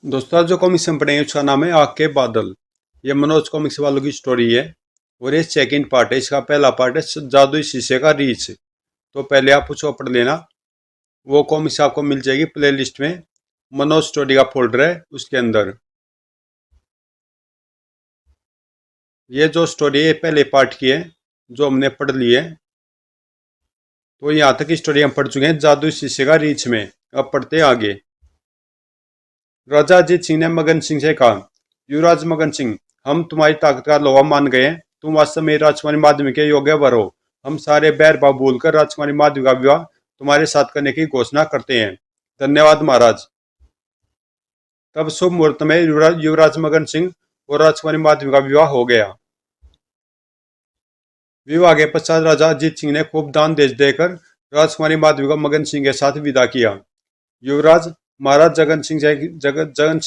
दोस्तों आज जो कॉमिक्स हम पढ़ेंगे उसका नाम है आग के बादल। ये मनोज कॉमिक्स वालों की स्टोरी है और ये सेकंड पार्ट है। इसका पहला पार्ट है जादुई शीशे का रीच। तो पहले आप उसको पढ़ लेना। वो कॉमिक्स आपको मिल जाएगी प्लेलिस्ट में। मनोज स्टोरी का फोल्डर है उसके अंदर। ये जो स्टोरी है पहले पार्ट की है जो हमने पढ़ ली है। तो यहाँ तक की स्टोरी हम पढ़ चुके हैं जादुई शीशे का रीच में। अब पढ़ते हैं आगे। राजा अजीत सिंह ने मगन सिंह से कहा, युवराज मगन सिंह, हम तुम्हारी ताकत का लोहा मान गए हैं। तुम वास्तव में राजकुमारी माधवी के योग्य वर हो। हम सारे बैर भाव भूलकर राजकुमारी माधवी का विवाह तुम्हारे साथ करने की घोषणा करते हैं। धन्यवाद महाराज। तब शुभ मुहूर्त में युवराज मगन सिंह और राजकुमारी माधवी का विवाह हो गया। विवाह के पश्चात राजा अजीत सिंह ने खूब दान देश देकर राजकुमारी माधवी को मगन सिंह के साथ विदा किया। युवराज, महाराज जगन सिंह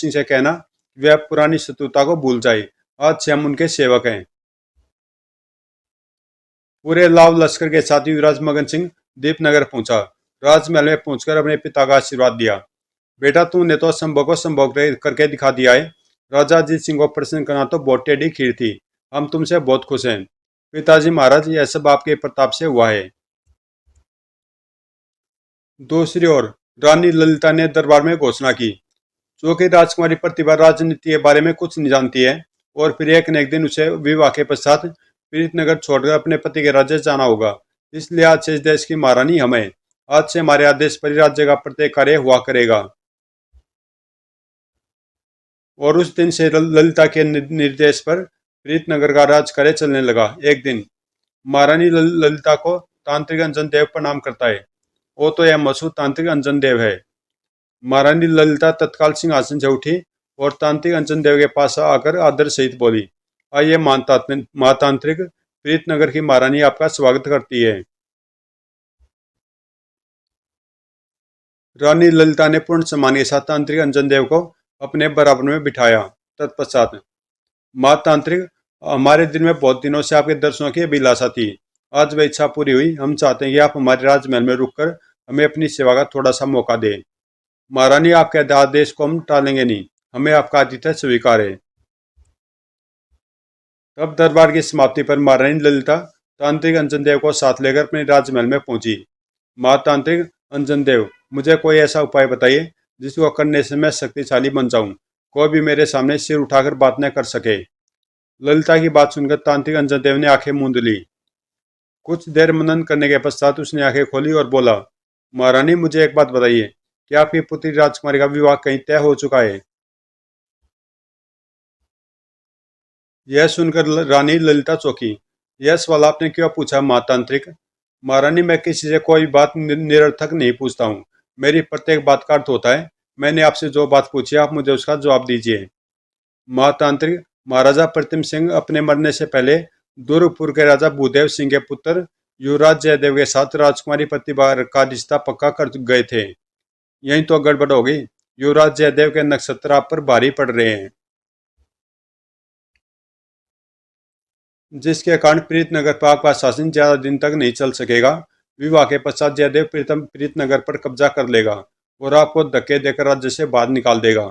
से कहना कि वे पुरानी शत्रुता को भूल जाए। आज से हम उनके सेवक हैं। पूरे लाव लश्कर के साथ युवराज मगन सिंह दीपनगर पहुंचा। राजमहल में पहुंचकर अपने पिता का आशीर्वाद दिया। बेटा, तूने तो असंभव को संभव करके दिखा दिया है। राजा अजीत सिंह को प्रसन्न करना तो बहुत टेढ़ी खीर थी। हम तुमसे बहुत खुश हैं। पिताजी महाराज, यह सब आपके प्रताप से हुआ है। दूसरी ओर रानी ललिता ने दरबार में घोषणा की, जो कि राजकुमारी प्रतिभा राजनीति के बारे में कुछ नहीं जानती है और फिर एक न एक दिन उसे विवाह के पश्चात प्रीतनगर छोड़कर अपने पति के राज्य जाना होगा। इसलिए आज से इस देश की महारानी हम हैं। आज से हमारे आदेश पर राज्य का प्रत्येक कार्य हुआ करेगा। और उस दिन से ललिता के निर्देश पर प्रीतनगर का राज कार्य चलने लगा। एक दिन महारानी ललिता को तांत्रिक अंजन देव प्रणाम करता है। वो तो यह मशहूर तांत्रिक अंजन देव है। महारानी ललिता तत्काल सिंहासन से उठी और तांत्रिक अंजन देव के पास आकर आदर सहित बोली, आइए महातांत्रिक, प्रीतनगर की महारानी आपका स्वागत करती है। रानी ललिता ने पूर्ण सम्मान के साथ तांत्रिक अंजन देव को अपने बराबर में बिठाया। तत्पश्चात, माँ तांत्रिक, हमारे दिल में बहुत दिनों से आपके दर्शनों की अभिलाषा थी। आज वह इच्छा पूरी हुई। हम चाहते हैं कि आप हमारे राजमहल में रुककर हमें अपनी सेवा का थोड़ा सा मौका दें। महारानी, आपके आदेश को हम टालेंगे नहीं। हमें आपका आतिथ्य स्वीकार है। तब दरबार की समाप्ति पर महारानी ललिता तांत्रिक अंजन देव को साथ लेकर अपने राजमहल में पहुंची। महातांत्रिक अंजन देव, मुझे कोई ऐसा उपाय बताइए जिसको करने से मैं शक्तिशाली बन जाऊं। कोई भी मेरे सामने सिर उठाकर बात न कर सके। ललिता की बात सुनकर तांत्रिक अंजन देव ने आंखें मूंद ली। कुछ देर मनन करने के पश्चात उसने आंखें खोली और बोला, महारानी, मुझे एक बात बताइए, क्या आपकी पुत्री राजकुमारी का विवाह कहीं तय हो चुका है? यह सुनकर रानी ललिता चौंकी। यह सवाल आपने क्यों पूछा महातांत्रिक? महारानी, मैं किसी से कोई बात निरर्थक नहीं पूछता हूँ। मेरी प्रत्येक बात का अर्थ होता है। मैंने आपसे जो बात पूछी आप मुझे उसका जवाब दीजिए। महातांत्रिक, महाराजा प्रतिम सिंह अपने मरने से पहले दुर्गपुर के राजा भूदेव सिंह के पुत्र युवराज जयदेव के साथ राजकुमारी प्रतिभा का रिश्ता पक्का कर गए थे। यही तो गड़बड़ हो गई। युवराज जयदेव के नक्षत्र आप पर भारी पड़ रहे हैं, जिसके कारण प्रीतनगर पर आपका शासन ज्यादा दिन तक नहीं चल सकेगा। विवाह के पश्चात जयदेव प्रीतनगर पर कब्जा कर लेगा और आपको धक्के देकर राज्य से बाहर निकाल देगा।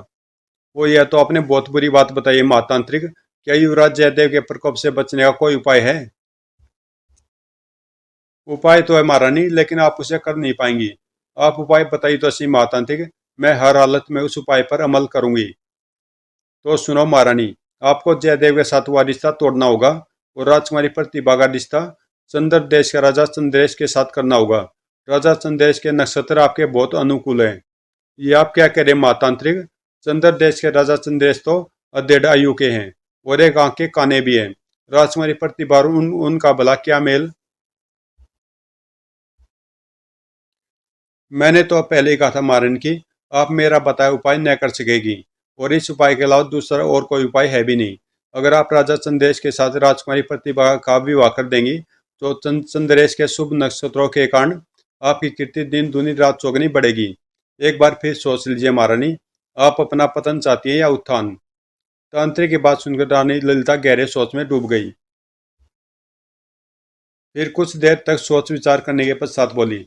वो, यह तो आपने बहुत बुरी बात बताई महातांत्रिक। क्या युवराज जयदेव के प्रकोप से बचने का कोई उपाय है? उपाय तो है महारानी, लेकिन आप उसे कर नहीं पाएंगी। आप उपाय बताइए तो सही महातांत्रिक। मैं हर हालत में उस उपाय पर अमल करूंगी। तो सुनो महारानी, आपको जयदेव के साथ हुआ रिश्ता तोड़ना होगा और राजकुमारी प्रतिभा का रिश्ता चंद्र देश के राजा चंद्रेश के साथ करना होगा। राजा चंद्रेश के नक्षत्र आपके बहुत अनुकूल हैं। ये आप क्या कह रहे महातांत्रिक? चंद्र देश के राजा चंद्रेश तो अधेड़ आयु के हैं और एक आंख के काने भी हैं। राजकुमारी प्रतिभा और उनका भला क्या मेल? मैंने तो पहले ही कहा था महारानी की, आप मेरा बताया उपाय न कर सकेगी और इस उपाय के अलावा दूसरा और कोई उपाय है भी नहीं। अगर आप राजा चंद्रेश के साथ राजकुमारी प्रतिभा का विवाह कर देंगी तो चंद्रेश के शुभ नक्षत्रों के कारण आपकी कीर्ति दिन दूनी रात चौगनी बढ़ेगी। एक बार फिर सोच लीजिए महारानी, आप अपना पतन चाहती है या उत्थान? तांत्रिक की बात सुनकर रानी ललिता गहरे सोच में डूब गई। फिर कुछ देर तक सोच विचार करने के पश्चात बोली,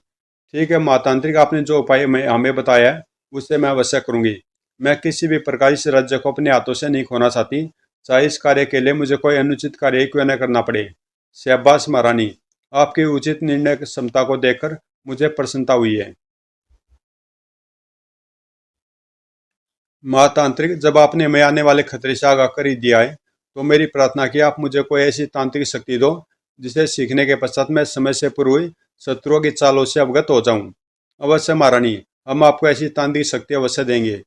ठीक है महातांत्रिक, आपने जो उपाय हमें बताया है उससे मैं अवश्य करूंगी। मैं किसी भी प्रकार इस राज्य को अपने हाथों से नहीं खोना चाहती, चाहे इस कार्य के लिए मुझे कोई अनुचित कार्य क्यों न करना पड़े। शाबाश महारानी, आपकी उचित निर्णय क्षमता को देखकर मुझे प्रसन्नता हुई है। महातांत्रिक, जब आपने मैं आने वाले खतरे से आगाह कर ही दिया है, तो मेरी प्रार्थना की आप मुझे कोई ऐसी तांत्रिक शक्ति दो जिसे सीखने के पश्चात मैं समय से पूर्व हुई शत्रुओं की चालों से अवगत हो जाऊं। अवश्य महारानी, हम आपको ऐसी तांत्रिक शक्ति अवश्य देंगे।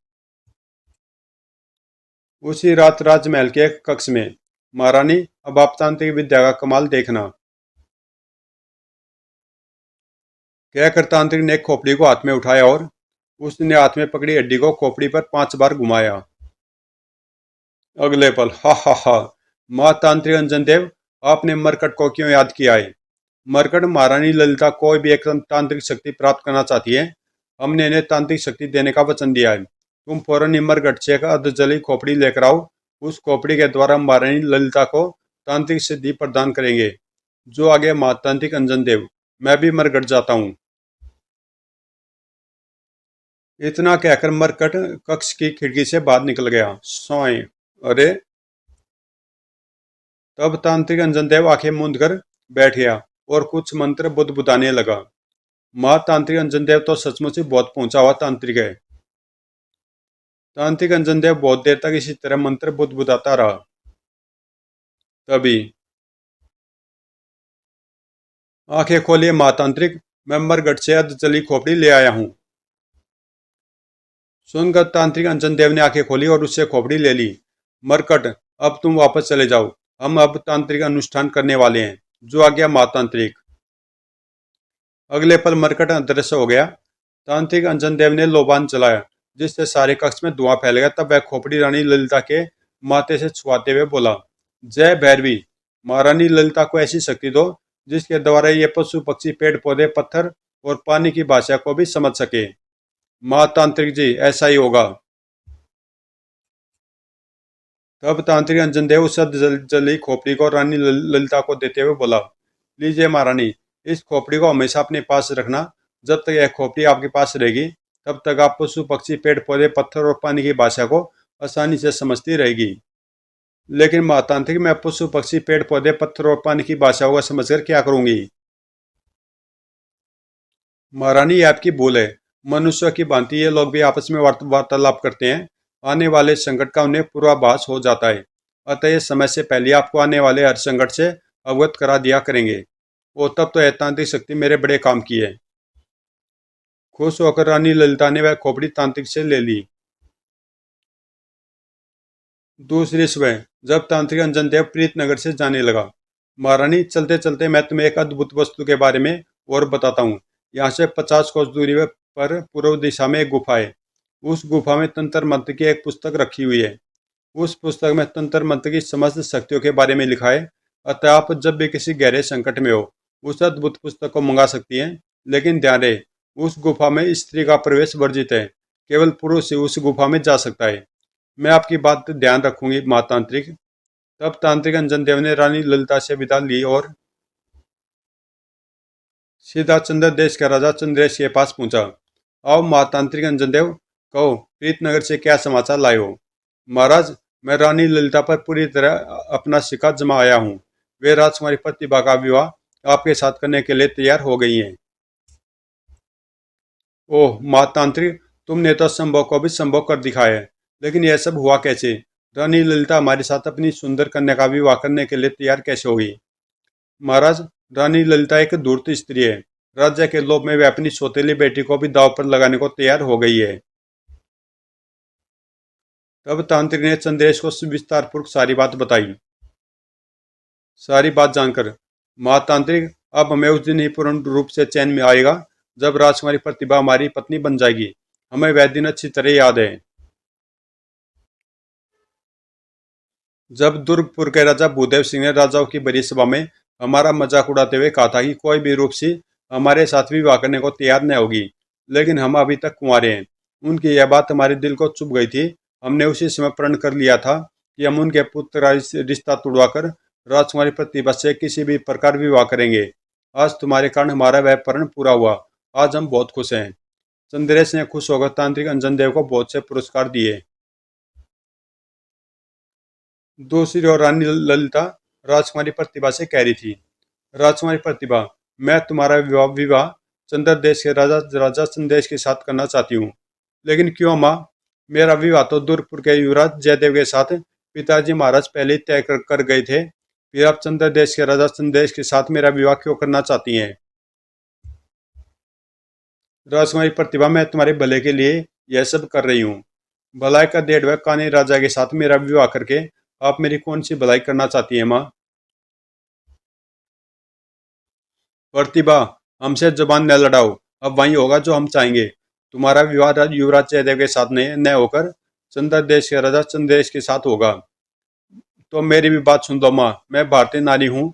उसी रात राजमहल के एक कक्ष में, महारानी, अब आप तांत्रिक विद्या का कमाल देखना। कहकर तांत्रिक ने खोपड़ी को हाथ में उठाया और उसने हाथ में पकड़ी हड्डी को खोपड़ी पर 5 बार घुमाया। अगले पल, हा हा हा, माँ तांत्रिक अंजन देव, आपने मरकट को क्यों याद किया है? मरकट महारानी ललिता कोई भी एक तांत्रिक शक्ति प्राप्त करना चाहती है, हमने इन्हें तांत्रिक शक्ति देने का वचन दिया है। तुम फौरन ही मरकट से एक अर्धजली खोपड़ी लेकर आओ। उस खोपड़ी के द्वारा महारानी ललिता को तांत्रिक सिद्धि प्रदान करेंगे। जो आगे माँ तांत्रिक अंजन देव, मैं भी मरकट जाता हूँ। इतना कहकर मरकट कक्ष की खिड़की से बाहर निकल गया। सोए। अरे, तब तांत्रिक अंजन देव आंखें मूंद कर बैठ गया और कुछ मंत्र बुदबुदाने लगा। माँ तांत्रिक अंजन देव तो सचमुच ही बहुत पहुंचा हुआ तांत्रिक है। तांत्रिक अंजन देव बहुत देर तक इसी तरह मंत्र बुदबुदाता रहा। तभी, आंखें खोलिए माँ तांत्रिक, मैं मरगट से अर्धजली खोपड़ी ले आया हूँ। सुनकर तांत्रिक अंजन देव ने आंखें खोली और उससे खोपड़ी ले ली। मरकट, अब तुम वापस चले जाओ, हम अब तांत्रिक अनुष्ठान करने वाले हैं। जो आ गया माँ तांत्रिक। अगले पल मरकट अदृश्य हो गया। तांत्रिक अंजन देव ने लोबान चलाया, जिससे सारे कक्ष में धुआं फैल गया। तब वह खोपड़ी रानी ललिता के माथे से छुआते हुए बोला, जय भैरवी, महारानी ललिता को ऐसी शक्ति दो जिसके द्वारा ये पशु पक्षी पेड़ पौधे पत्थर और पानी की भाषा को भी समझ सके। माँ तांत्रिक जी, ऐसा ही होगा। तब तांत्रिक अंजन देव उस जली खोपड़ी को रानी ललिता को देते हुए बोला, लीजिए महारानी, इस खोपड़ी को हमेशा अपने पास रखना। जब तक यह खोपड़ी आपके पास रहेगी, तब तक आप पशु पक्षी पेड़ पौधे पत्थर और पानी की भाषा को आसानी से समझती रहेगी। लेकिन महातांत्रिक, मैं पशु पक्षी पेड़ पौधे पत्थर और पानी की भाषाओं को समझकर क्या करूंगी? महारानी, ये आपकी भूल है। मनुष्य की भांति ये लोग भी आपस में वार्तालाप करते हैं। आने वाले संकट का उन्हें पूर्वाभास हो जाता है। अतः ये समय से पहले आपको आने वाले हर संकट से अवगत करा दिया करेंगे। और तब तो यह तांत्रिक शक्ति मेरे बड़े काम की है। खुश होकर रानी ललिता ने वह खोपड़ी तांत्रिक से ले ली। दूसरी सुबह, जब तांत्रिक अंजन देव प्रीतनगर से जाने लगा, महारानी, चलते चलते मैं तुम्हें एक अद्भुत वस्तु के बारे में और बताता हूँ। यहाँ से 50 कोस दूरी पर पूर्व दिशा में एक गुफा है। उस गुफा में तंत्र मंत्र की एक पुस्तक रखी हुई है। उस पुस्तक में तंत्र मंत्र की समस्त शक्तियों के बारे में लिखा है। अतः आप जब भी किसी गहरे संकट में हो, उस अद्भुत पुस्तक को मंगा सकती हैं। लेकिन ध्यान रहे, उस गुफा में स्त्री का प्रवेश वर्जित है। केवल पुरुष ही उस गुफा में जा सकता है। मैं आपकी बात ध्यान रखूंगी माँ तांत्रिक। तब तांत्रिक अंजन देव ने रानी ललिता से विदा ली और सीधा चंद्र देश का राजा चंद्रेश के पास पहुंचा। आओ माँ तांत्रिक अंजन देव, कहो प्रीतनगर से क्या समाचार लाए हो? महाराज, मैं रानी ललिता पर पूरी तरह अपना शिकवा जमा आया हूँ। वे राजकुमारी प्रतिभा का विवाह आपके साथ करने के लिए तैयार हो गई हैं। ओह माँ तांत्रिक, तुमने तो असंभव को भी संभव कर दिखाया है। लेकिन यह सब हुआ कैसे? रानी ललिता हमारे साथ अपनी सुंदर कन्या का विवाह करने के लिए तैयार कैसे होगी? महाराज, रानी ललिता एक धूर्त स्त्री है। राज्य के लोभ में वे अपनी सौतेली बेटी को भी दांव पर लगाने को तैयार हो गई है। तब तांत्रिक ने चंद्रेश को विस्तार पूर्वक सारी बात बताई। सारी बात जानकर, माँ तांत्रिक, अब हमें उस दिन ही पूर्ण रूप से चैन में आएगा जब राजकुमारी प्रतिभा हमारी पत्नी बन जाएगी। हमें वह दिन अच्छी तरह याद है, जब दुर्गपुर के राजा भूदेव सिंह ने राजाओं की बड़ी सभा में हमारा मजाक उड़ाते हुए कहा था कि कोई भी रूपसी हमारे साथ विवाह करने को तैयार न होगी। लेकिन हम अभी तक कुंवारे हैं। उनकी यह बात हमारे दिल को चुभ गई थी। हमने उसी समय प्रण कर लिया था कि हम उनके पुत्र का रिश्ता तुड़वाकर राजकुमारी प्रतिभा से किसी भी प्रकार विवाह करेंगे। आज तुम्हारे कारण हमारा वह प्रण पूरा हुआ। आज हम बहुत खुश हैं। चंद्रेश ने खुश होकर तांत्रिक अंजन देव को बहुत से पुरस्कार दिए। दूसरी ओर रानी ललिता राजकुमारी प्रतिभा से कह रही थी, राजकुमारी प्रतिभा, मैं तुम्हारा विवाह विवाह चंद्र देश के राजा राजा चंदेश के साथ करना चाहती हूँ। लेकिन क्यों माँ? मेरा विवाह तो दूरपुर के युवराज जयदेव के साथ पिताजी महाराज पहले ही तय कर गए थे। फिर आप चंद्र देश के राजा चंदेश के साथ मेरा विवाह क्यों करना चाहती हैं? राजकुमारी प्रतिभा, मैं तुम्हारे भले के लिए यह सब कर रही हूँ। भलाई का डेढ़ वह कान्हे राजा के साथ मेरा विवाह करके आप मेरी कौन सी भलाई करना चाहती है माँ? प्रतिभा, हमसे जुबान न लड़ाओ। अब वही होगा जो हम चाहेंगे। तुम्हारा विवाह युवराज जयदेव के साथ न होकर चंद्र देश के राजा चंदेश के साथ होगा। तो मेरी भी बात सुन दो माँ, मैं भारतीय नारी हूँ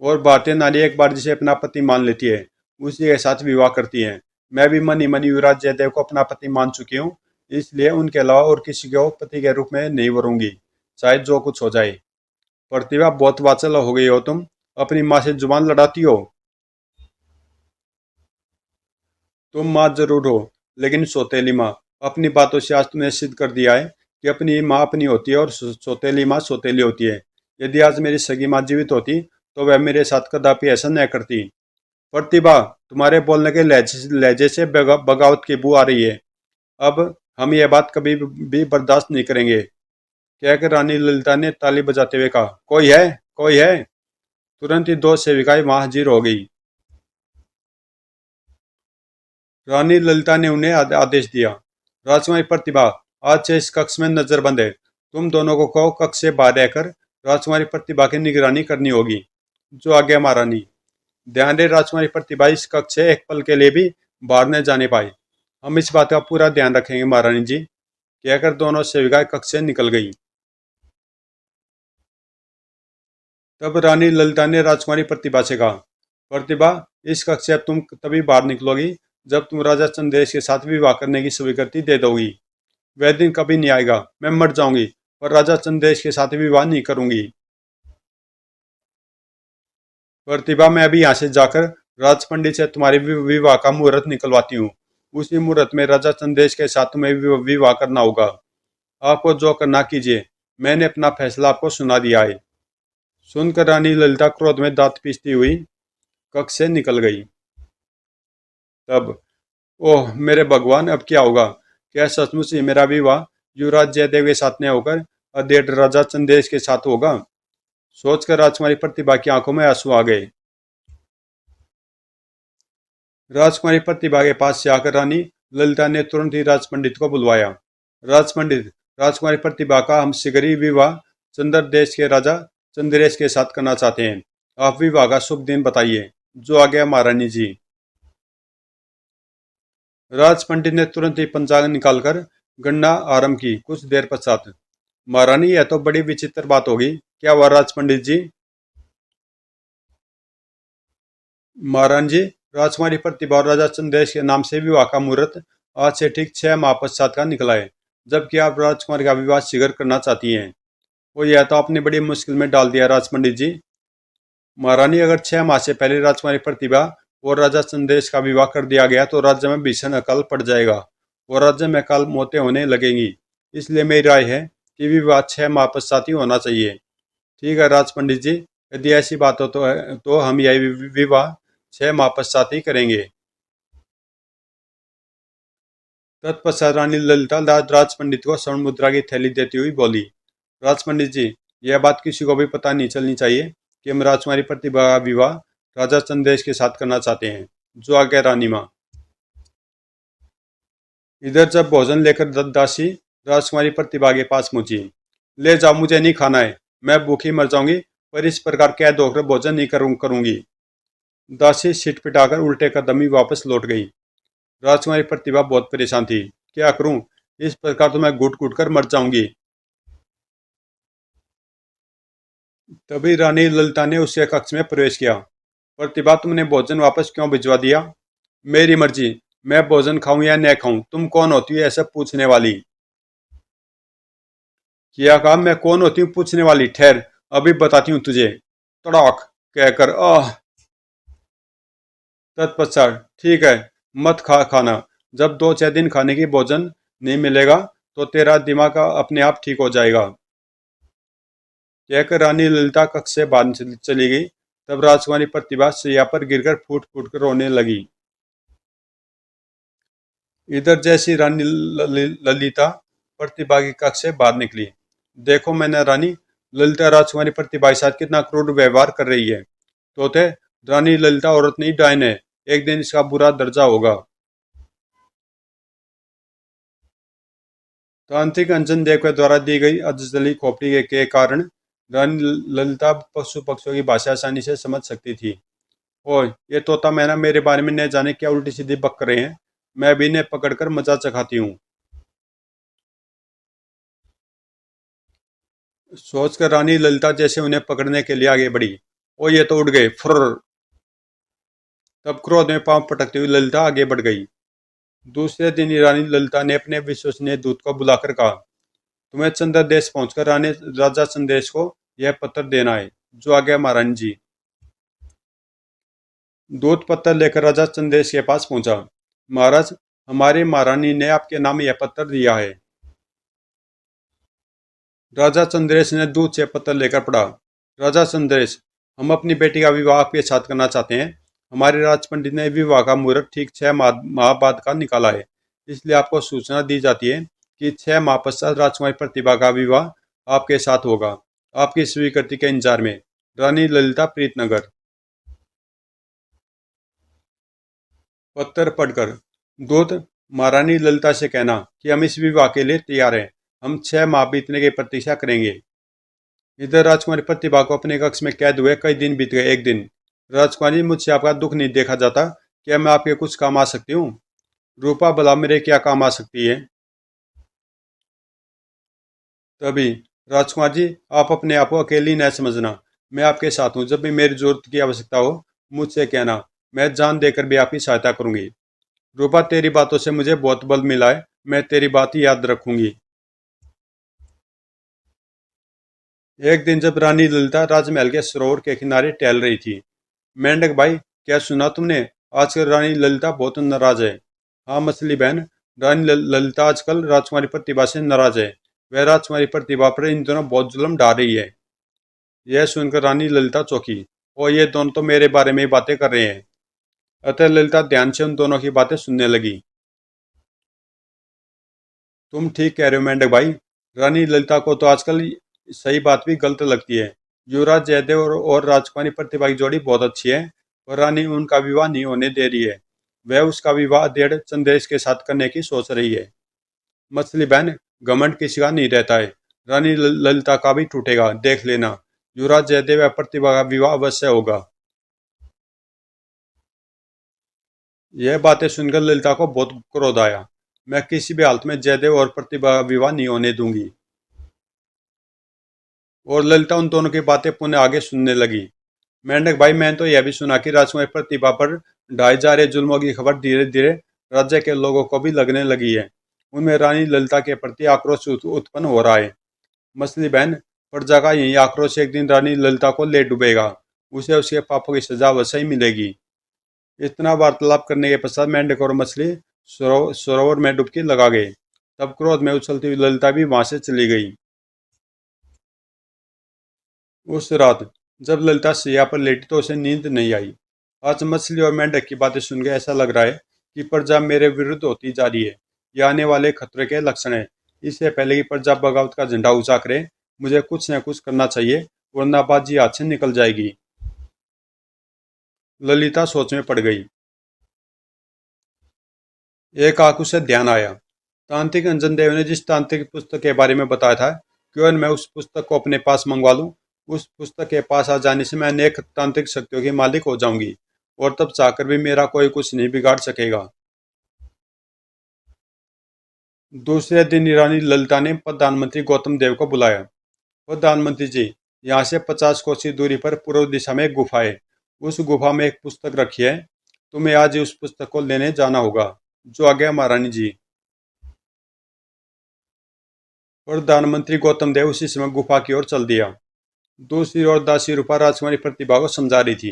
और भारतीय नारी एक बार जिसे अपना पति मान लेती है उसी के साथ विवाह करती है। मैं भी मनी मनी युवराज जयदेव को अपना पति मान चुकी हूँ, इसलिए उनके अलावा और किसी को पति के रूप में नहीं वरूंगी, चाहे जो कुछ हो जाए। प्रतिभा, बहुत वाचल हो गई हो तुम, अपनी माँ से जुबान लड़ाती हो। तुम माँ जरूर हो, लेकिन सौतेली माँ। अपनी बातों से आज तुमने सिद्ध कर दिया है कि अपनी माँ अपनी होती है और सौतेली माँ सौतेली होती है। यदि आज मेरी सगी माँ जीवित होती तो वह मेरे साथ कदापि ऐसा न करती। प्रतिभा, तुम्हारे बोलने के लहजे लहजे से बगावत की बू आ रही है। अब हम यह बात कभी भी बर्दाश्त नहीं करेंगे। कहकर रानी ललिता ने ताली बजाते हुए कहा, कोई है, कोई है? तुरंत ही दो सेविकाएं वहां हाजिर हो गई। रानी ललिता ने उन्हें आदेश दिया, राजकुमारी प्रतिभा, आज से इस कक्ष में नजरबंद है। तुम दोनों को कहो कक्ष से बाहर रहकर राजकुमारी प्रतिभा की निगरानी करनी होगी। जो आज्ञा महारानी। ध्यान रहे राजकुमारी प्रतिभा इस कक्ष से एक पल के लिए भी बाहर न जाने पाए। हम इस बात का पूरा ध्यान रखेंगे महारानी जी। कहकर दोनों सेविकाएं कक्ष से निकल गई। तब रानी ललिता ने राजकुमारी प्रतिभा से कहा, प्रतिभा, इस कक्ष से अब तुम तभी बाहर निकलोगी जब तुम राजा चंदेश के साथ विवाह करने की स्वीकृति दे दोगी। वह दिन कभी नहीं आएगा, मैं मर जाऊंगी पर राजा चंदेश के साथ विवाह नहीं करूंगी। प्रतिभा, मैं अभी यहाँ से जाकर राज पंडित से तुम्हारे विवाह का मुहूर्त निकलवाती हूँ। उसी मुहूर्त में राजा चंदेश के साथ तुम्हें विवाह करना होगा। आपको जो करना कीजिए, मैंने अपना फैसला आपको सुना दिया है। सुनकर रानी ललिता क्रोध में दांत पीसती हुई कक्ष से निकल गई। तब, ओह मेरे भगवान, अब क्या होगा? क्या सचमुच ही मेरा विवाह युवराज जयदेव के साथ न होकर अधेड़ राजा चंदेश के साथ होगा? सोचकर राजकुमारी प्रतिभा की आंखों में आंसू आ गए। राजकुमारी प्रतिभा के पास से आकर रानी ललिता ने तुरंत ही राज पंडित को बुलवाया। राज पंडित, राजकुमारी प्रतिभा का हम शीघ्र ही विवाह चंद्र देश के राजा चंद्रेश के साथ करना चाहते हैं। आप विवाह का शुभ दिन बताइए। जो आ गया महारानी जी। राज पंडित ने तुरंत ही पंचांग निकालकर गणना आरंभ की। कुछ देर पश्चात, महारानी, यह तो बड़ी विचित्र बात होगी। क्या हुआ राज पंडित जी? महारानी जी, राजकुमारी प्रतिभा और राजा चंदेश के नाम से विवाह का मुहूर्त आज से ठीक 6 माह पश्चात का निकला है, जबकि आप राजकुमारी का विवाह शीघ्र करना चाहती हैं। वो यह तो आपने बड़ी मुश्किल में डाल दिया राज पंडित जी। महारानी, अगर 6 माह से पहले राजकुमारी प्रतिभा और राजा चंदेश का विवाह कर दिया गया तो राज्य में भीषण अकाल पड़ जाएगा और राज्य में अकाल मौतें होने लगेंगी। इसलिए मेरी राय है कि विवाह 6 माह पश्चात ही होना चाहिए। ठीक है राज पंडित जी, यदि ऐसी बात हो तो हम यह विवाह 6 माह पश्चात ही करेंगे। तत्पश्चात रानी ललिता राज पंडित को स्वर्ण मुद्रा की थैली देती हुई बोली, राज पंडित जी, यह बात किसी को भी पता नहीं चलनी चाहिए कि हम राजकुमारी प्रतिभा का विवाह राजा चंदेश के साथ करना चाहते हैं। जो आज्ञा रानी माँ। इधर जब भोजन लेकर दासी राजकुमारी प्रतिभा के पास पहुंची। ले जाओ, मुझे नहीं खाना है, मैं भूखी मर जाऊंगी, पर इस प्रकार कैद होकर भोजन नहीं करूंगी। दासी सिटपिटाकर उल्टे कदम ही वापस लौट गई। राजकुमारी प्रतिभा बहुत परेशान थी। क्या करूं? इस प्रकार तो मैं घुट घुट कर मर जाऊंगी। तभी रानी ललिता ने उसके कक्ष में प्रवेश किया। प्रतिभा, तुमने भोजन वापस क्यों भिजवा दिया? मेरी मर्जी, मैं भोजन खाऊं या न खाऊं, तुम कौन होती है ऐसा पूछने वाली? किया कहा, मैं कौन होती हूँ पूछने वाली? ठहर, अभी बताती हूँ तुझे। तड़ाक कहकर आह। तत्पश्चात, ठीक है, मत खाना। जब 2-6 दिन खाने की भोजन नहीं मिलेगा तो तेरा दिमाग अपने आप ठीक हो जाएगा। कहकर रानी ललिता कक्ष से बाहर चली गई। तब राजकुमारी प्रतिभा शैया पर गिरकर फूट फूट कर रोने लगी। इधर जैसी रानी ललिता प्रतिभा की कक्ष से बाहर निकली। देखो मैंने रानी ललिता राजकुमारी प्रतिभा के साथ कितना क्रूर व्यवहार कर रही है। तो थे रानी ललिता औरत नहीं डायन है, एक दिन इसका बुरा दर्जा होगा। तांत्रिक अंजन देव के द्वारा दी गई अधजली खोपड़ी के कारण रानी ललिता पशु पक्षियों की भाषा आसानी से समझ सकती थी। ओ ये तोता मैना मेरे बारे में न जाने क्या उल्टी सीधी बक रहे हैं, मैं भी इन्हें पकड़कर मजा चखाती हूँ। सोचकर रानी ललिता जैसे उन्हें पकड़ने के लिए आगे बढ़ी। ओ ये तो उड़ गए फुर्र। तब क्रोध में पांव पटकती हुई ललिता आगे बढ़ गई। दूसरे दिन ही रानी ललिता ने अपने विश्वसनीय दूत को बुलाकर कहा, तुम्हें चंद्र देश पहुंचकर रानी राजा संदेश को यह पत्र देना है, जो आ गया महारानी जी। दूत पत्र लेकर राजा चंदेश के पास पहुंचा। महाराज, हमारी महारानी ने आपके नाम यह पत्र दिया है। राजा चंद्रेश ने दूत से पत्र लेकर पढ़ा। राजा चंद्रेश, हम अपनी बेटी का विवाह आपके साथ करना चाहते हैं। हमारे राज पंडित ने विवाह का मुहूर्त ठीक 6 माह बाद का निकाला है, इसलिए आपको सूचना दी जाती है कि 6 माह पश्चात राजकुमारी प्रतिभा का विवाह आपके साथ होगा। आपकी स्वीकृति के इंतजार में, रानी ललिता, प्रीतनगर। पत्र पढ़कर दूत महारानी ललिता से कहना कि हम इस विवाह के लिए तैयार हैं, हम 6 माह बीतने की प्रतीक्षा करेंगे। इधर राजकुमारी प्रतिभा को अपने कक्ष में कैद हुए कई दिन बीत गए। एक दिन, राजकुमारी, मुझसे आपका दुख नहीं देखा जाता, क्या मैं आपके कुछ काम आ सकती हूँ? रूपा, भला मेरे क्या काम आ सकती है? तभी, राजकुमार जी, आप अपने आप को अकेली न समझना, मैं आपके साथ हूँ। जब भी मेरी जरूरत की आवश्यकता हो मुझसे कहना, मैं जान देकर भी आपकी सहायता करूंगी। रूपा, तेरी बातों से मुझे बहुत बल मिला है, मैं तेरी बात ही याद रखूंगी। एक दिन जब रानी ललिता राजमहल के सरोवर के किनारे टहल रही थी, मेंढक भाई, क्या सुना तुमने? आजकल रानी ललिता बहुत नाराज है। हाँ मछली बहन, रानी ललिता आजकल राजकुमारी प्रतिभा से नाराज है। वह राजकुमारी प्रतिभा पर इन दोनों बहुत जुल्म ढा रही है। यह सुनकर रानी ललिता चौंकी। और ये दोनों तो मेरे बारे में ही बातें कर रहे हैं। अतः ललिता ध्यान से उन दोनों की बातें सुनने लगी। तुम ठीक कह रहे हो मेंढक भाई, रानी ललिता को तो आजकल सही बात भी गलत लगती है। युवराज जयदेव और राजकुमारी प्रतिभा की जोड़ी बहुत अच्छी है, पर रानी उनका विवाह नहीं होने दे रही है। वह उसका विवाह डेढ़ चंदेश के साथ करने की सोच रही है। मछली बहन, घमंड किसी का नहीं रहता है, रानी ललिता का भी टूटेगा, देख लेना। युवराज जयदेव और प्रतिभा का विवाह अवश्य होगा। यह बातें सुनकर ललिता को बहुत क्रोध आया। मैं किसी भी हालत में जयदेव और प्रतिभा का विवाह नहीं होने दूंगी। और ललिता उन दोनों की बातें पुनः आगे सुनने लगी। मेंढक भाई, मैंने तो यह भी सुना कि राजकुमारी प्रतिभा पर ढाए जा रहे जुल्मों की खबर धीरे धीरे राज्य के लोगों को भी लगने लगी है। उनमें रानी ललिता के प्रति आक्रोश उत्पन्न हो रहा है। मछली बहन, प्रजा का यही आक्रोश एक दिन रानी ललिता को ले डूबेगा। उसे उसके पापों की सजा अवश्य ही मिलेगी। इतना वार्तालाप करने के पश्चात मेंढक और मछली सरोवर में डुबकी लगा गए। तब क्रोध में उछलती हुई ललिता भी वहां से चली गई। उस रात जब ललिता शैया पर लेटी तो उसे नींद नहीं आई। आज मछली और मेंढक की बातें सुनकर ऐसा लग रहा है कि प्रजा मेरे विरुद्ध होती जा रही है। ये आने वाले खतरे के लक्षण है। इससे पहले कि प्रजा बगावत का झंडा ऊंचा करे, मुझे कुछ न कुछ करना चाहिए, वरना बाजी हाथ से निकल जाएगी। ललिता सोच में पड़ गई। एक आंख उसे ध्यान आया। तांत्रिक अंजन देव ने जिस तांत्रिक पुस्तक के बारे में बताया था, क्यों मैं उस पुस्तक को अपने पास मंगवा लूं। उस पुस्तक के पास आ जाने से मैं अनेक तांत्रिक शक्तियों की मालिक हो जाऊंगी, और तब चाहकर भी मेरा कोई कुछ नहीं बिगाड़ सकेगा। दूसरे दिन रानी ललिता ने प्रधानमंत्री गौतम देव को बुलाया। प्रधानमंत्री जी, यहाँ से 50 कोस की दूरी पर पूर्व दिशा में एक गुफा है। उस गुफा में एक पुस्तक रखी है, तुम्हें आज ही उस पुस्तक को लेने जाना होगा। जो आ गया महारानी जी। प्रधानमंत्री गौतम देव उसी समय गुफा की ओर चल दिया। दूसरी ओर दासी रूपा राजकुमारी प्रतिभा को समझा रही थी।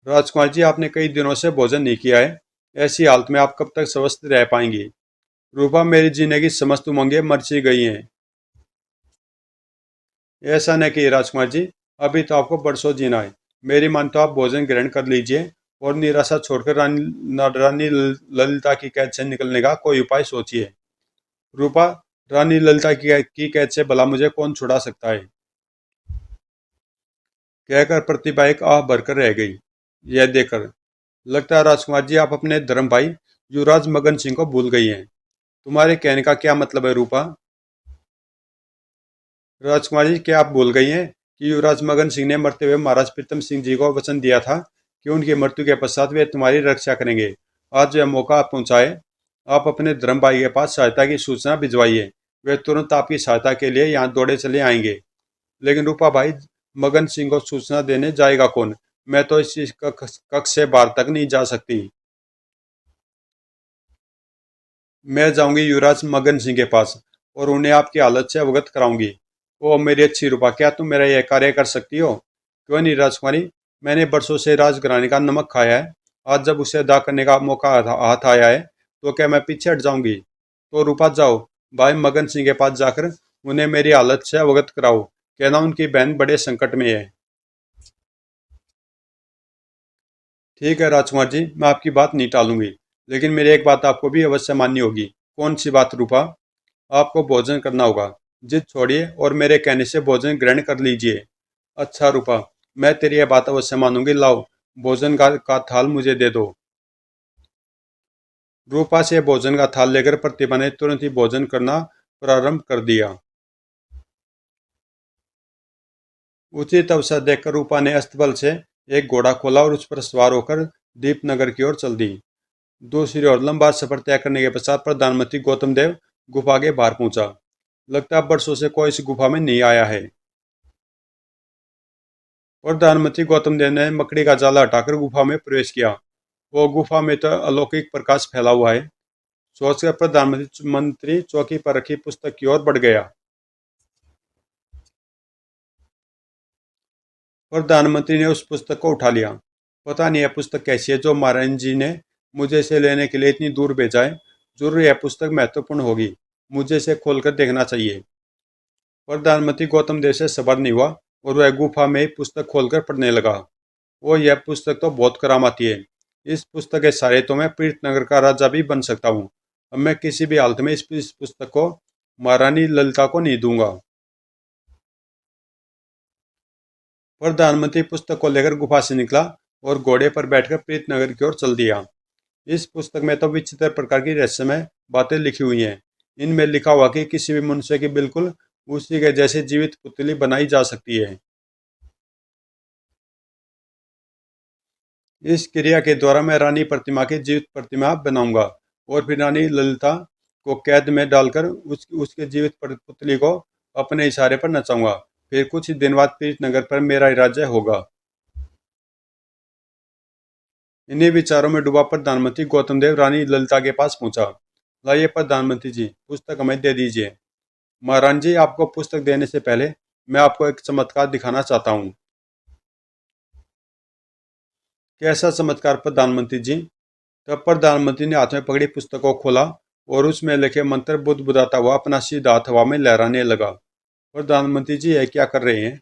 राजकुमार जी, आपने कई दिनों से भोजन नहीं किया है, ऐसी हालत में आप कब तक स्वस्थ रह पाएंगी? रूपा, मेरी जीने की समस्त उमंगें मर सी गई हैं। ऐसा न कि राजकुमार जी, अभी तो आपको बरसों जीना है। मेरी मान तो आप भोजन ग्रहण कर लीजिए और निराशा छोड़कर रानी ललिता की कैद से निकलने का कोई उपाय सोचिए। रूपा, रानी ललिता की कैद से भला मुझे कौन छुड़ा सकता है? कहकर प्रतिभा एक आह भरकर रह गई। यह देखकर लगता है राजकुमार जी, आप अपने धर्म भाई युवराज मगन सिंह को भूल गई हैं। तुम्हारे कहने का क्या मतलब है रूपा? राजकुमार जी, क्या आप भूल गई हैं कि युवराज मगन सिंह ने मरते हुए महाराज प्रीतम सिंह जी को वचन दिया था कि उनकी मृत्यु के पश्चात वे तुम्हारी रक्षा करेंगे। आज यह मौका पहुंचाए, आप अपने धर्म भाई के पास सहायता की सूचना भिजवाइए। वे तुरंत आपकी सहायता के लिए यहाँ दौड़े चले आएंगे। लेकिन रूपा भाई, मगन सिंह को सूचना देने जाएगा कौन? मैं तो इस कक्ष से बाहर तक नहीं जा सकती। मैं जाऊंगी युवराज मगन सिंह के पास और उन्हें आपकी हालत से अवगत कराऊंगी। ओ मेरी अच्छी रूपा, क्या तुम मेरा यह कार्य कर सकती हो? क्यों नहीं राजकुमारी, मैंने बरसों से राजघराने का नमक खाया है। आज जब उसे अदा करने का मौका हाथ आया है तो क्या मैं पीछे हट जाऊंगी? तो रूपा, जाओ भाई मगन सिंह के पास जाकर उन्हें मेरी हालत से अवगत कराओ। कहना उनकी बहन बड़े संकट में है। ठीक है राजकुमार जी, मैं आपकी बात नहीं टालूंगी, लेकिन मेरी एक बात आपको भी अवश्य माननी होगी। कौन सी बात रूपा? आपको भोजन करना होगा। जिद छोड़िए और मेरे कहने से भोजन ग्रहण कर लीजिए। अच्छा रूपा, मैं तेरी यह बात अवश्य मानूंगी। लाओ, भोजन का थाल मुझे दे दो। रूपा से भोजन का थाल लेकर प्रतिभा ने तुरंत ही भोजन करना प्रारंभ कर दिया। उचित अवसर देखकर रूपा ने अस्तबल से एक घोड़ा खोला और उस पर सवार होकर दीपनगर की ओर चल दी। दूसरी ओर लंबा सफर तय करने के पश्चात प्रधानमंत्री गौतम देव गुफा के बाहर पहुंचा। लगता है बरसों से कोई इस गुफा में नहीं आया है। प्रधानमंत्री गौतम देव ने मकड़ी का जाला हटाकर गुफा में प्रवेश किया। वो गुफा में तो अलौकिक प्रकाश फैला हुआ है। सोचकर प्रधानमंत्री मंत्री चौकी पर रखी पुस्तक की ओर बढ़ गया। प्रधानमंत्री ने उस पुस्तक को उठा लिया। पता नहीं यह पुस्तक कैसी है जो महाराज जी ने मुझे इसे लेने के लिए इतनी दूर भेजा है। जरूर यह पुस्तक महत्वपूर्ण होगी। मुझे इसे खोलकर देखना चाहिए। प्रधानमंत्री गौतम देव से सबर नहीं हुआ और वह गुफा में ही पुस्तक खोलकर पढ़ने लगा। वो, यह पुस्तक तो बहुत करामाती है। इस पुस्तक के सहारे तो मैं पीड़ितनगर का राजा भी बन सकता हूँ। अब मैं किसी भी हालत में इस पुस्तक को महारानी ललिता को नहीं दूंगा। प्रधानमंत्री पुस्तक को लेकर गुफा से निकला और घोड़े पर बैठकर प्रीतनगर की ओर चल दिया। इस पुस्तक में तो विचित्र प्रकार की रहस्यमय बातें लिखी हुई हैं। इनमें लिखा हुआ कि किसी भी मनुष्य की बिल्कुल उसी के जैसे जीवित पुतली बनाई जा सकती है। इस क्रिया के द्वारा मैं रानी प्रतिमा की जीवित प्रतिमा बनाऊंगा और फिर रानी ललिता को कैद में डालकर उसके जीवित पुतली को अपने इशारे पर नचाऊंगा। फिर कुछ ही दिन बाद प्रीतनगर पर मेरा ही राज्य होगा। इन्हीं विचारों में डूबा प्रधानमंत्री गौतम देव रानी ललिता के पास पहुंचा। लाइए प्रधानमंत्री जी, पुस्तक हमें दे दीजिए। महारानी जी, आपको पुस्तक देने से पहले मैं आपको एक चमत्कार दिखाना चाहता हूँ। कैसा चमत्कार प्रधानमंत्री जी? तब प्रधानमंत्री ने हाथ में पकड़ी पुस्तक को खोला और उसमें लिखे मंत्र बुदबुदाता हुआ अपना सीधा हाथ हवा में लहराने लगा। प्रधानमंत्री जी, यह क्या कर रहे हैं?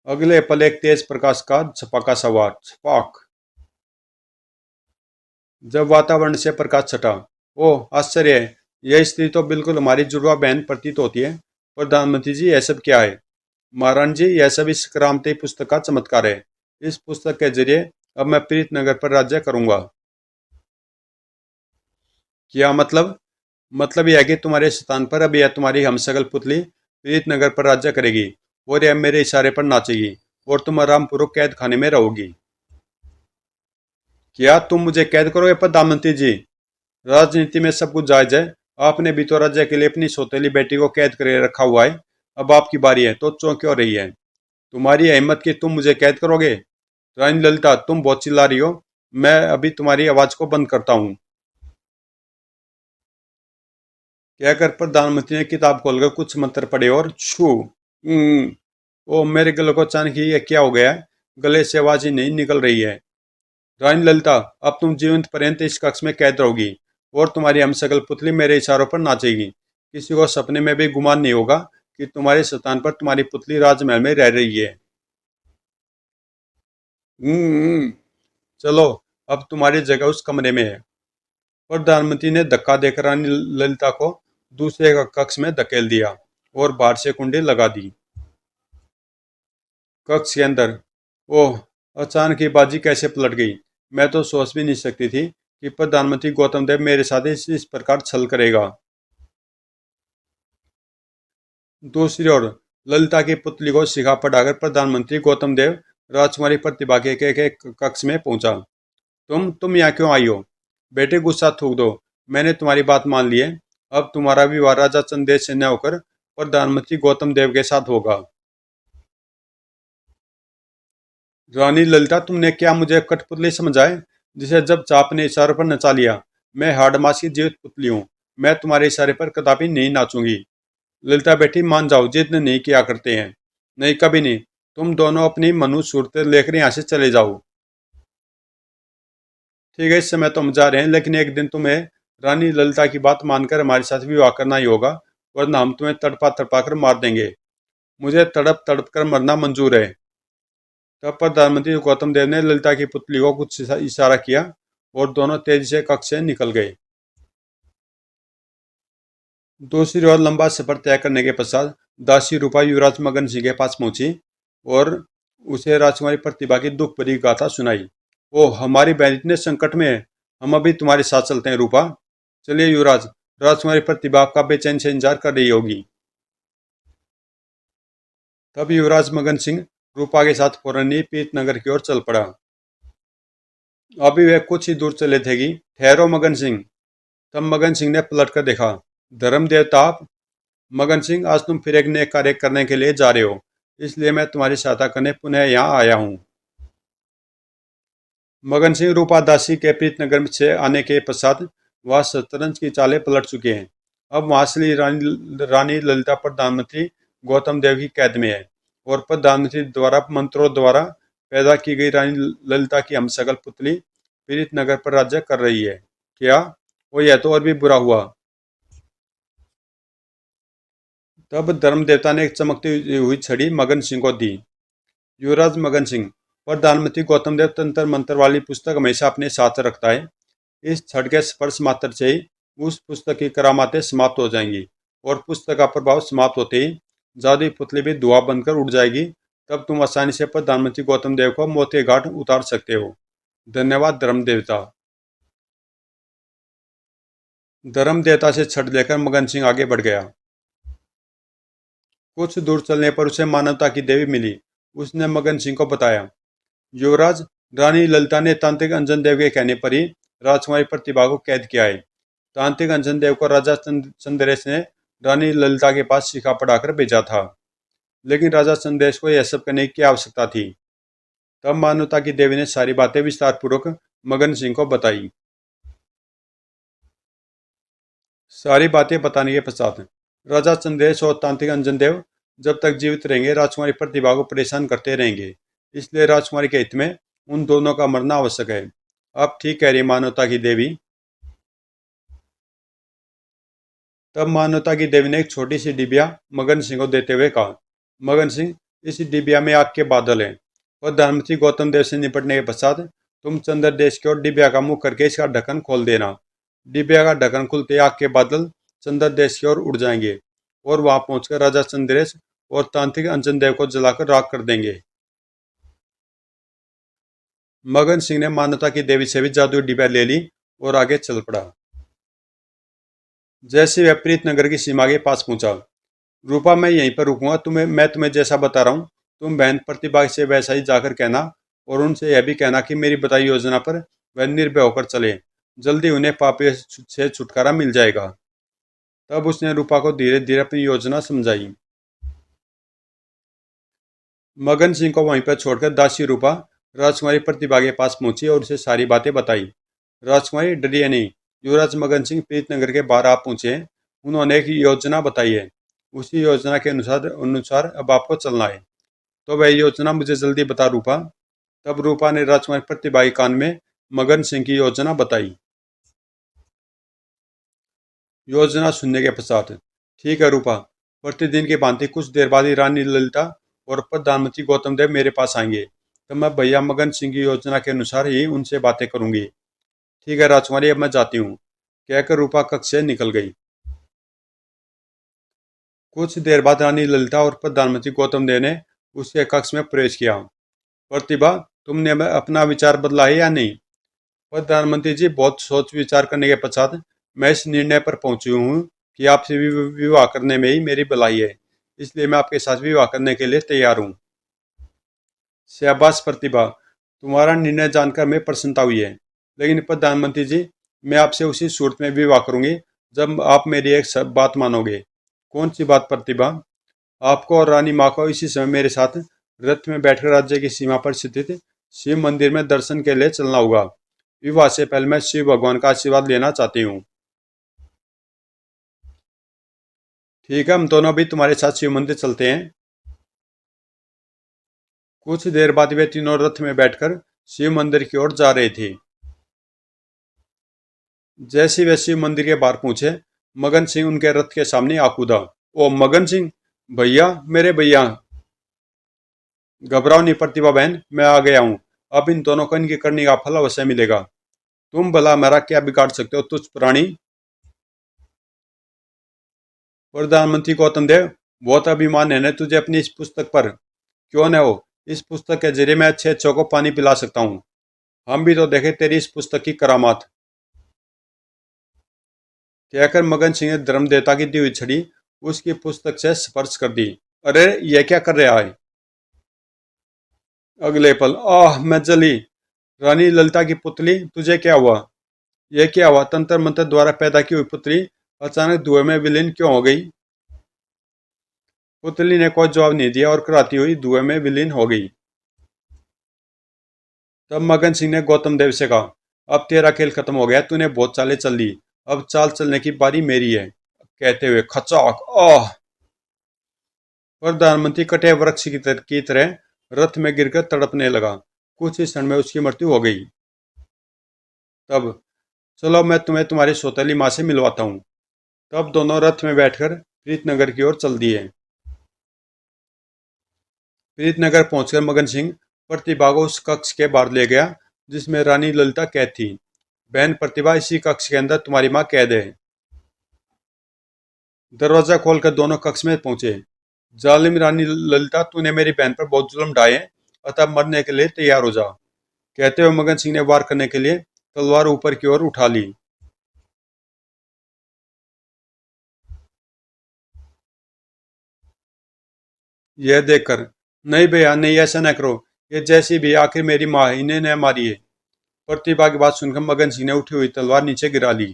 अगले पल एक तेज प्रकाश का छपाका सा हुआ। छपाक। जब वातावरण से प्रकाश छटा, ओह आश्चर्य है, यह स्त्री तो बिल्कुल हमारी जुड़वा बहन प्रतीत होती है। प्रधानमंत्री जी, यह सब क्या है? महारानी जी, यह सब इस करामती पुस्तक का चमत्कार है। इस पुस्तक के जरिए अब मैं प्रीतनगर पर राज्य करूंगा। क्या मतलब? मतलब यह है कि तुम्हारे स्थान पर अब यह तुम्हारी हमशक्ल पुतली प्रीतनगर पर राज्य करेगी और यह मेरे इशारे पर नाचेगी और तुम आरामपूर्वक कैद खाने में रहोगी। क्या तुम मुझे कैद करोगे प्रधानमंत्री जी? राजनीति में सब कुछ जायज है। आपने भी तो राज्य के लिए अपनी सौतेली बेटी को कैद करे रखा हुआ है। अब आपकी बारी है तो चौंक क्यों रही है? तुम्हारी हिम्मत कि तुम मुझे कैद करोगे? रानी ललिता, तुम बहुत चिल्ला रही हो। मैं अभी तुम्हारी आवाज को बंद करता हूँ। कहकर प्रधानमंत्री ने किताब खोलकर कुछ मंत्र पढ़े और छू। ओ मेरे गले को अचानक ही ये क्या हो गया है? गले से आवाज ही नहीं निकल रही है। रानी ललिता, अब तुम जीवंत पर्यंत इस कक्ष में कैद रहोगी और तुम्हारी हमशक्ल पुतली मेरे इशारों पर नाचेगी। किसी को सपने में भी गुमान नहीं होगा कि तुम्हारे स्थान पर तुम्हारी पुतली राजमहल में रह रही है। चलो, अब तुम्हारी जगह उस कमरे में है। प्रधानमंत्री ने धक्का देकर रानी ललिता को दूसरे कक्ष में धकेल दिया और बाहर से कुंडी लगा दी। कक्ष के अंदर, ओह, अचानक ही बाजी कैसे पलट गई। मैं तो सोच भी नहीं सकती थी कि प्रधानमंत्री गौतम देव मेरे साथ इस प्रकार छल करेगा। दूसरी ओर ललिता की पुतली को सिखा पढ़ाकर प्रधानमंत्री गौतम देव राजकुमारी प्रतिभा के कक्ष में पहुंचा। तुम यहाँ क्यों आई हो? बेटे, गुस्सा थूक दो। मैंने तुम्हारी बात मान ली है। अब तुम्हारा विवाह राजा चंदेल से न होकर प्रधानमंत्री गौतम देव के साथ होगा। रानी ललिता, तुमने क्या मुझे कठपुतली समझा है, जिसे जब चाप ने इशारे पर नचा लिया? मैं हार्डमास की जीवित पुतली हूँ। मैं तुम्हारे इशारे पर कदापि नहीं नाचूंगी। ललिता बेटी, मान जाओ, जिद नहीं किया करते हैं। नहीं, कभी नहीं। तुम दोनों अपनी मनुष्य सूरतें लेकर यहाँ से चले जाओ। ठीक है, इस समय तो हम जा रहे हैं, लेकिन एक दिन तुम्हें रानी ललिता की बात मानकर हमारे साथ विवाह करना ही होगा, वरना हम तुम्हें तड़पा तड़पा कर मार देंगे। मुझे तड़प तड़प कर मरना मंजूर है। तब प्रधानमंत्री गौतम देव ने ललिता की पुतली को कुछ इशारा किया और दोनों तेजी से कक्ष से निकल गए। दूसरी ओर लंबा सफर तय करने के पश्चात दासी रूपा युवराज मगन सिंह के पास पहुंची और उसे राजकुमारी प्रतिभा की दुख भरी गाथा सुनाई। ओ, हमारी बहन इतने संकट में है। हम अभी तुम्हारे साथ चलते हैं रूपा। चलिए युवराज, राजकुमारी प्रतिभा आपका बेचैन से इंतजार कर रही होगी। तब युवराज मगन सिंह रूपा के साथ फौरन ही पीतनगर की ओर चल पड़ा। अभी वे कुछ ही दूर चले थे कि ठहरो मगन सिंह। तब मगन सिंह ने पलट कर देखा। धर्म देवता आप? मगन सिंह, आज तुम फिर एक नेक कार्य करने के लिए जा रहे हो, इसलिए मैं तुम्हारी सहायता करने पुनः यहाँ आया हूँ। मगन सिंह रूपा दासी के प्रीतनगर से आने के पश्चात वह शतरंज की चालें पलट चुके हैं। अब वहाँ असली रानी ललिता प्रधानमंत्री गौतम देव की कैद में है और प्रधानमंत्री द्वारा मंत्रों द्वारा पैदा की गई रानी ललिता की हमशक्ल पुतली प्रीतनगर पर राज्य कर रही है। क्या? वो, यह तो और भी बुरा हुआ। तब धर्म देवता ने एक चमकती हुई छड़ी मगन सिंह को दी। युवराज मगन सिंह, प्रधानमंत्री गौतम देव तंत्र मंत्र वाली पुस्तक हमेशा अपने साथ रखता है। इस छड़ के स्पर्श मात्र से ही उस पुस्तक की करामातें समाप्त हो जाएंगी और पुस्तक का प्रभाव समाप्त होते ही जादुई पुतली भी धुआं बनकर उड़ जाएगी। तब तुम आसानी से प्रधानमंत्री गौतम देव को मौत के घाट उतार सकते हो। धन्यवाद धर्म देवता। धर्म देवता से छड़ लेकर मगन सिंह आगे बढ़ गया। कुछ दूर चलने पर उसे मानवता की देवी मिली। उसने मगन सिंह को बताया, युवराज, रानी ललिता ने तांत्रिक अंजन देव के कहने पर ही राजकुमारी प्रतिभा को कैद किया है। तांत्रिक अंजन देव को राजा चंद्रेश ने रानी ललिता के पास सिखा पढ़ाकर भेजा था, लेकिन राजा चंद्रेश को यह सब करने की आवश्यकता थी। तब मानवता की देवी ने सारी बातें विस्तार पूर्वक मगन सिंह को बताई। सारी बातें बताने के पश्चात राजा चंद्रेश और तांत्रिक अंजन देव जब तक जीवित रहेंगे राजकुमारी प्रतिभा को परेशान करते रहेंगे, इसलिए राजकुमारी के हित में उन दोनों का मरना आवश्यक है। आप ठीक कह रही मानवता की देवी। तब मानवता की देवी ने एक छोटी सी डिबिया मगन सिंह को देते हुए कहा, मगन सिंह, इस डिबिया में आग के बादल हैं। प्रधानमंत्री गौतम देव से निपटने के पश्चात तुम चंद्र देश की ओर डिबिया का मुंह करके इसका ढक्कन खोल देना। डिबिया का ढक्कन खुलते आग के बादल चंद्र देश की ओर उड़ जाएंगे और वहां पहुंचकर राजा चंद्रेश और तांत्रिक अंजन देव को जलाकर राख कर देंगे। मगन सिंह ने मान्यता की देवी से भी जादुई डिबिया ले ली और आगे चल पड़ा। जैसे वह प्रीत नगर की सीमा के पास पहुंचा, रूपा, मैं यहीं पर रुकूंगा। मैं तुम्हें जैसा बता रहा हूँ तुम बहन प्रतिभा से वैसा ही जाकर कहना और उनसे यह भी कहना कि मेरी बताई योजना पर वह निर्भय होकर चले। जल्दी उन्हें पापी से छुटकारा मिल जाएगा। तब उसने रूपा को धीरे धीरे अपनी योजना समझाई। मगन सिंह को वहीं पर छोड़कर दासी रूपा राजकुमारी प्रतिभा के पास पहुंची और उसे सारी बातें बताई। राजकुमारी, डरिए नहीं। युवराज मगन सिंह प्रीतनगर के बाहर आ पहुंचे हैं। उन्होंने एक योजना बताई है। उसी योजना के अनुसार अनुसार अब आपको चलना है। तो वह योजना मुझे जल्दी बता रूपा। तब रूपा ने राजकुमारी प्रतिभा के कान में मगन सिंह की योजना बताई। योजना सुनने के पश्चात, ठीक है रूपा, प्रतिदिन की भांति कुछ देर बाद ही रानी ललिता और प्रधानमंत्री गौतम देव मेरे पास आएंगे। तब मैं भैया मगन सिंह की योजना के अनुसार ही उनसे बातें करूंगी। ठीक है राजकुमारी, अब मैं जाती हूँ, कहकर रूपा कक्ष से निकल गई। कुछ देर बाद रानी ललिता और प्रधानमंत्री गौतम देव ने उसके कक्ष में प्रवेश किया। प्रतिभा, तुमने अपना विचार बदला है या नहीं? प्रधानमंत्री जी, बहुत सोच विचार करने के पश्चात मैं इस निर्णय पर पहुंची हूँ कि आपसे विवाह करने में ही मेरी भलाई है, इसलिए मैं आपके साथ विवाह करने के लिए तैयार हूँ। शाबाश प्रतिभा, तुम्हारा निर्णय जानकर मैं प्रसन्नता हुई है। लेकिन प्रधानमंत्री जी, मैं आपसे उसी सूरत में विवाह करूंगी जब आप मेरी एक बात मानोगे। कौन सी बात प्रतिभा? आपको और रानी माँ को इसी समय मेरे साथ रथ में बैठकर राज्य की सीमा पर स्थित शिव मंदिर में दर्शन के लिए चलना होगा। विवाह से पहले मैं शिव भगवान का आशीर्वाद लेना चाहती हूँ। ठीक है, हम दोनों भी तुम्हारे साथ शिव मंदिर चलते हैं। कुछ देर बाद वे तीनों रथ में बैठकर शिव मंदिर की ओर जा रहे थे। जैसे वे शिव मंदिर के बाहर पहुंचे, मगन सिंह उनके रथ के सामने आ कूदा। ओ मगन सिंह, भैया, मेरे भैया! घबराओ नहीं प्रतिभा बहन, मैं आ गया हूँ। अब इन दोनों को इनकी करनी का फल अवश्य मिलेगा। तुम भला मेरा क्या बिगाड़ सकते हो तुच्छ प्राणी? प्रधानमंत्री गौतम देव, बहुत अभिमान है न तुझे अपनी इस पुस्तक पर। क्यों न हो, इस पुस्तक के जरिए मैं अच्छे अच्छों को पानी पिला सकता हूँ। हम भी तो देखें तेरी इस पुस्तक की करामात। कहकर मगन सिंह ने धर्मदेवता की दी हुई छड़ी उसकी पुस्तक से स्पर्श कर दी। अरे यह क्या कर रहा है? अगले पल, आह, मैं जली। रानी ललिता की पुतली, तुझे क्या हुआ? यह क्या हुआ? तंत्र मंत्र द्वारा पैदा की हुई पुतली अचानक धुएं में विलीन क्यों हो गई? पुतली ने कोई जवाब नहीं दिया और कराती हुई धुएं में विलीन हो गई। तब मगन सिंह ने गौतम देव से कहा, अब तेरा खेल खत्म हो गया, तूने बहुत चालें चल ली, अब चाल चलने की बारी मेरी है। कहते हुए खचाक, आह! प्रधानमंत्री कटे वृक्ष की तरह रथ में गिरकर तड़पने लगा। कुछ ही क्षण में उसकी मृत्यु हो गई। तब, चलो मैं तुम्हें तुम्हारी सौतेली माँ से मिलवाता हूँ। तब दोनों रथ में बैठकर प्रीतनगर की ओर चल दिए। प्रीतनगर पहुंचकर मगन सिंह प्रतिभा को उस कक्ष के बाहर ले गया जिसमें रानी ललिता कैद थी। बहन प्रतिभा, इसी कक्ष के अंदर तुम्हारी माँ कैद है। दरवाजा खोलकर दोनों कक्ष में पहुंचे। जालिम रानी ललिता, तूने मेरी बहन पर बहुत जुल्म ढाए, अतः मरने के लिए तैयार हो जा। कहते हुए मगन सिंह ने वार करने के लिए तलवार ऊपर की ओर उठा ली। यह देखकर, नहीं भैया नहीं, ऐसा न करो, ये जैसी भी आखिर मेरी माँ है, इन्हें न मारिए। प्रतिभा की बात सुनकर मगन सिंह ने उठी हुई तलवार नीचे गिरा ली।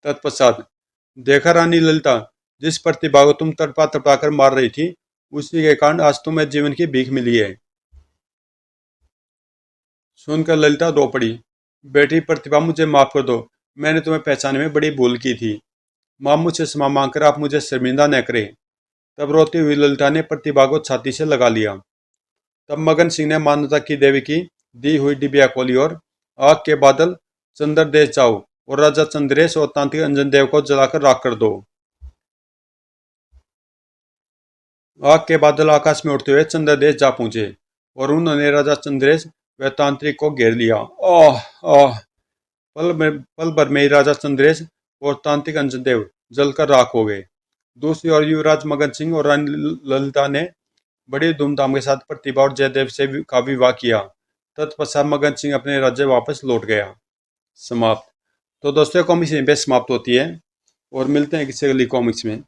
तत्पश्चात, देखा रानी ललिता, जिस प्रतिभा को तुम तड़पा तड़पा कर मार रही थी, उसी के कारण आज तुम्हें जीवन की भीख मिली है। सुनकर ललिता रो पड़ी। बेटी प्रतिभा, मुझे माफ कर दो, मैंने तुम्हें पहचानने में बड़ी भूल की थी। माँ, मुझसे क्षमा मांगकर आप मुझे शर्मिंदा न करें। तब रोती हुई ललिता ने प्रतिभा को छाती से लगा लिया। तब मगन सिंह ने मान्यता की देवी की दी हुई डिबिया खोली और आग के बादल चंद्र देश जाओ और राजा चंद्रेश और तांत्रिक अंजन देव को जलाकर राख कर दो। आग के बादल आकाश में उड़ते हुए चंद्रदेश जा पहुंचे और उन्होंने राजा चंद्रेश व तांत्रिक को घेर लिया। ओह ओह! पल भर में ही राजा चंद्रेश और तांत्रिक अंजनदेव जलकर राख हो गए। दूसरी ओर युवराज मगन सिंह और रानी ललिता ने बड़ी धूमधाम के साथ प्रतिभा और जयदेव से का विवाह किया। तत्पश्चात मगन सिंह अपने राज्य वापस लौट गया। समाप्त। तो दोस्तों, कॉमिक्स यहीं पे समाप्त होती है और मिलते हैं किसी अगली कॉमिक्स में।